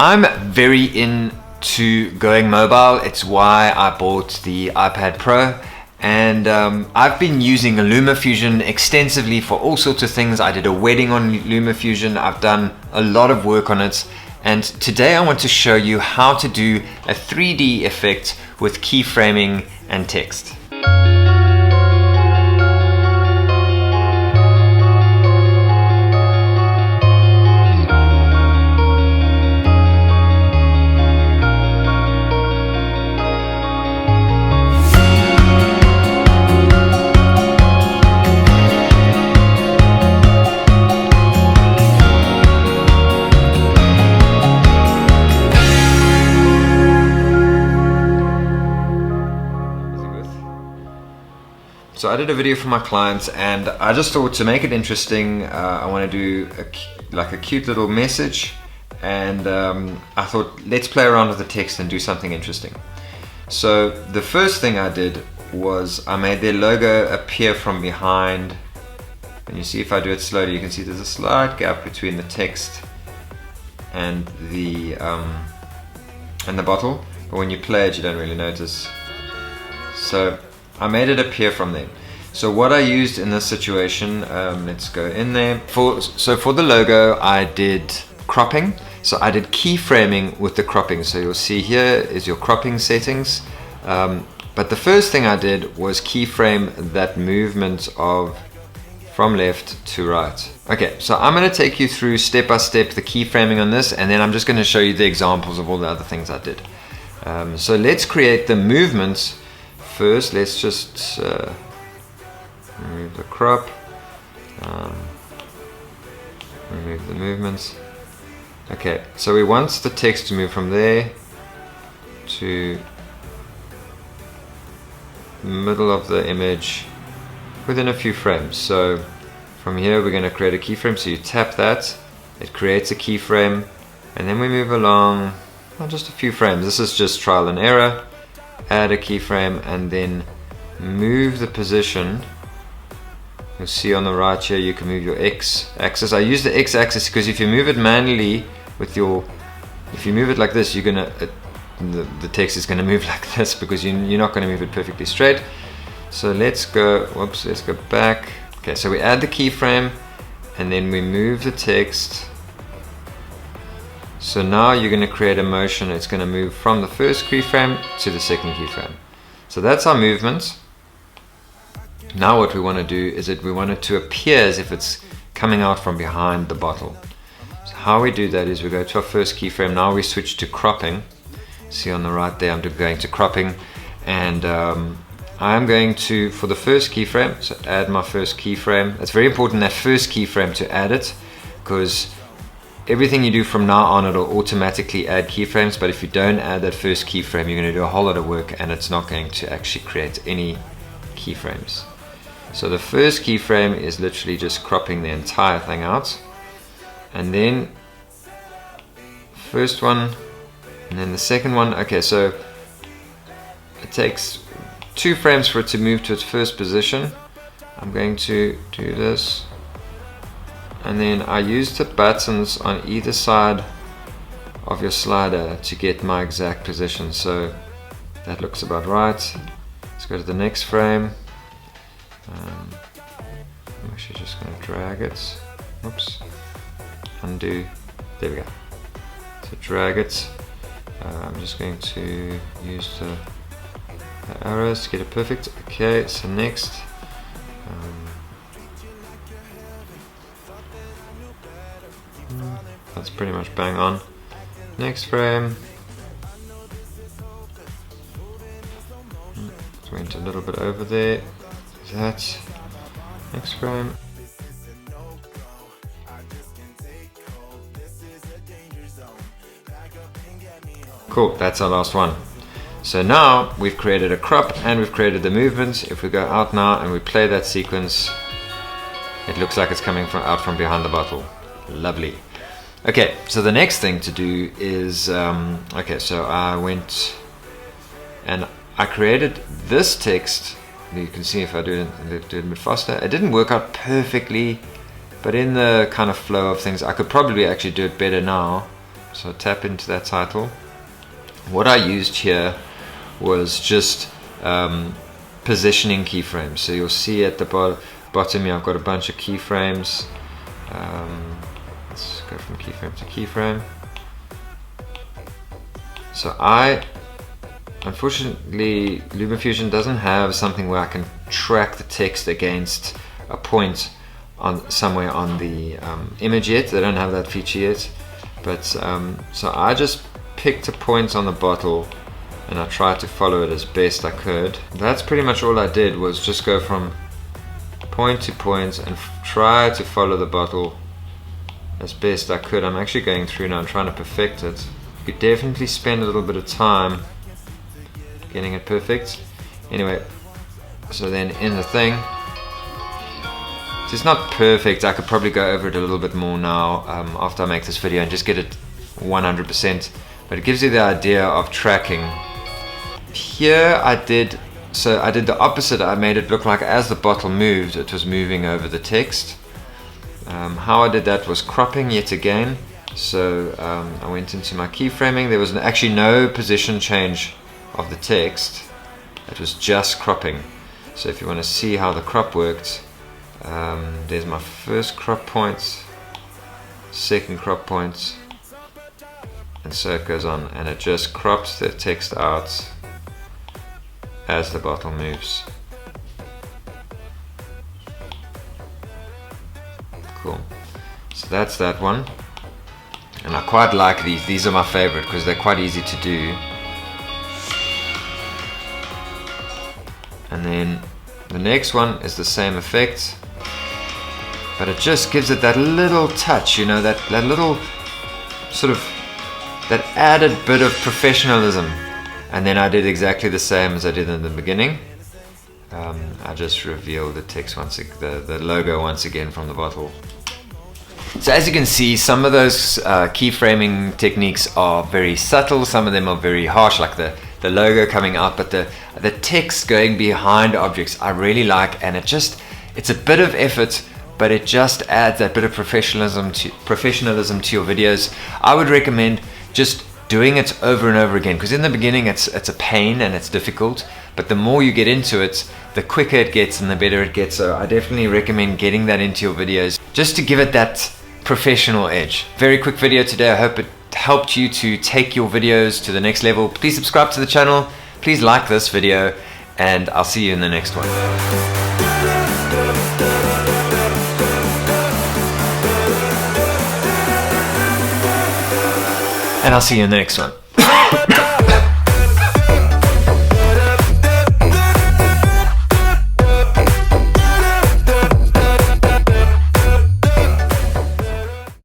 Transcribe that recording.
I'm very into going mobile. It's why I bought the iPad Pro, and I've been using LumaFusion extensively for all sorts of things. I did a wedding on LumaFusion. I've done a lot of work on it, and today I want to show you how to do a 3D effect with keyframing and text. So I did a video for my clients, and I just thought to make it interesting, I want to do a cute little message, and I thought let's play around with the text and do something interesting. So the first thing I did was I made their logo appear from behind, and you see if I do it slowly you can see there's a slight gap between the text and the bottle, but when you play it you don't really notice. So I made it appear from there. So what I used in this situation, let's go in there. So for the logo I did cropping. So I did keyframing with the cropping. So you'll see here is your cropping settings. But the first thing I did was keyframe that movement of from left to right. Okay, so I'm going to take you through step by step the keyframing on this, and then I'm just going to show you the examples of all the other things I did. So let's create the movements. First, let's just remove the crop, remove the movements. Okay, so we want the text to move from there to the middle of the image within a few frames. So from here we're going to create a keyframe, so you tap that, it creates a keyframe, and then we move along just a few frames. This is just trial and error. Add a keyframe and then move the position. You'll see on the right here you can move your X axis. I use the X axis because if you move it manually with your, if you move it like this, you're gonna the text is gonna move like this because you're not gonna move it perfectly straight. So let's go, whoops, let's go back. Okay, so we add the keyframe and then we move the text. So now you're going to create a motion. It's going to move from the first keyframe to the second keyframe. So that's our movement. Now what we want to do is that we want it to appear as if it's coming out from behind the bottle. So how we do that is we go to our first keyframe. Now we switch to cropping. See on the right there I'm going to cropping, and I'm going to, for the first keyframe, so add my first keyframe. It's very important that first keyframe to add it, because everything you do from now on it'll automatically add keyframes, but if you don't add that first keyframe you're going to do a whole lot of work and it's not going to actually create any keyframes. So the first keyframe is literally just cropping the entire thing out, and then first one and then the second one. Okay, so it takes 2 frames for it to move to its first position. I'm going to do this, and then I use the buttons on either side of your slider to get my exact position. So that looks about right. Let's go to the next frame. I'm actually just going to drag it. Oops. Undo. There we go. So drag it. I'm just going to use the arrows to get it perfect. Okay, so next. That's pretty much bang on. Next frame. It went a little bit over there. That. Next frame. Cool, that's our last one. So now we've created a crop and we've created the movements. If we go out now and we play that sequence, it looks like it's coming out from behind the bottle. Lovely. Okay, so the next thing to do is, okay, so I went and I created this text. You can see if I do it a bit faster. It didn't work out perfectly, but in the kind of flow of things, I could probably actually do it better now. So tap into that title. What I used here was just positioning keyframes. So you'll see at the bottom here I've got a bunch of keyframes. Let's go from keyframe to keyframe. So unfortunately, LumaFusion doesn't have something where I can track the text against a point on somewhere on the image yet. They don't have that feature yet. But so I just picked a point on the bottle and I tried to follow it as best I could. That's pretty much all I did, was just go from point to point and try to follow the bottle as best I could. I'm actually going through now and trying to perfect it. You could definitely spend a little bit of time getting it perfect. Anyway, so then in the thing, so it's not perfect. I could probably go over it a little bit more now after I make this video and just get it 100%, but it gives you the idea of tracking. Here I did the opposite. I made it look like as the bottle moved, it was moving over the text. How I did that was cropping yet again. So I went into my keyframing. There was actually no position change of the text. It was just cropping. So if you want to see how the crop worked, there's my first crop point, second crop point, and so it goes on, and it just crops the text out as the bottle moves. Cool. So that's that one. And I quite like these. These are my favorite because they're quite easy to do. And then the next one is the same effect, but it just gives it that little touch, you know, that little sort of, that added bit of professionalism. And then I did exactly the same as I did in the beginning. I just revealed the text the logo once again from the bottle. So as you can see, some of those keyframing techniques are very subtle, some of them are very harsh, like the logo coming out, but the text going behind objects I really like, and it's a bit of effort, but it just adds that bit of professionalism to your videos. I would recommend just doing it over and over again, because in the beginning it's a pain and it's difficult, but the more you get into it, the quicker it gets and the better it gets. So I definitely recommend getting that into your videos just to give it that professional edge. Very quick video today. I hope it helped you to take your videos to the next level. Please subscribe to the channel, please like this video, and I'll see you in the next one. And I'll see you in the next one.